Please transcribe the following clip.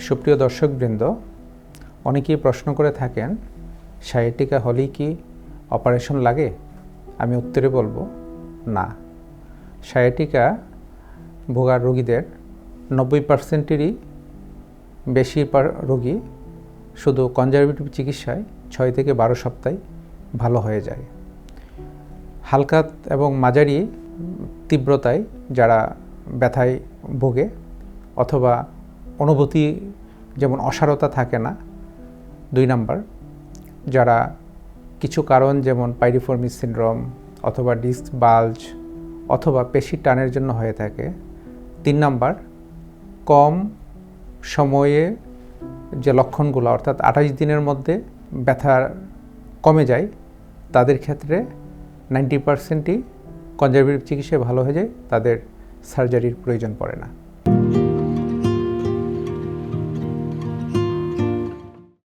সুপ্রিয় দর্শকবৃন্দ, অনেকেই প্রশ্ন করে থাকেন সায়াটিকা হলেই কি অপারেশন লাগে? আমি উত্তরে বলবো না। সায়াটিকা ভোগা রোগীদের 90%-এরই বেশি রোগী শুধু কনজারভেটিভ চিকিৎসায় 6 থেকে 12 সপ্তাহে ভালো হয়ে যায়। হালকা এবং মাঝারি তীব্রতায় যারা ব্যথায় ভোগে অথবা অনুভূতি যেমন অসারতা থাকে না, 2 নাম্বার যারা কিছু কারণ যেমন পাইরিফর্মি সিনড্রোম অথবা ডিস্ক বাল্জ অথবা পেশি টানের জন্য হয়ে থাকে, 3 নাম্বার কম সময়ে যে লক্ষণগুলো অর্থাৎ 28 দিনের মধ্যে ব্যথা কমে যায়, তাদের ক্ষেত্রে 90%ই কনজারভেটিভ চিকিৎসায় ভালো হয়ে যায়, তাদের সার্জারির প্রয়োজন পড়ে না।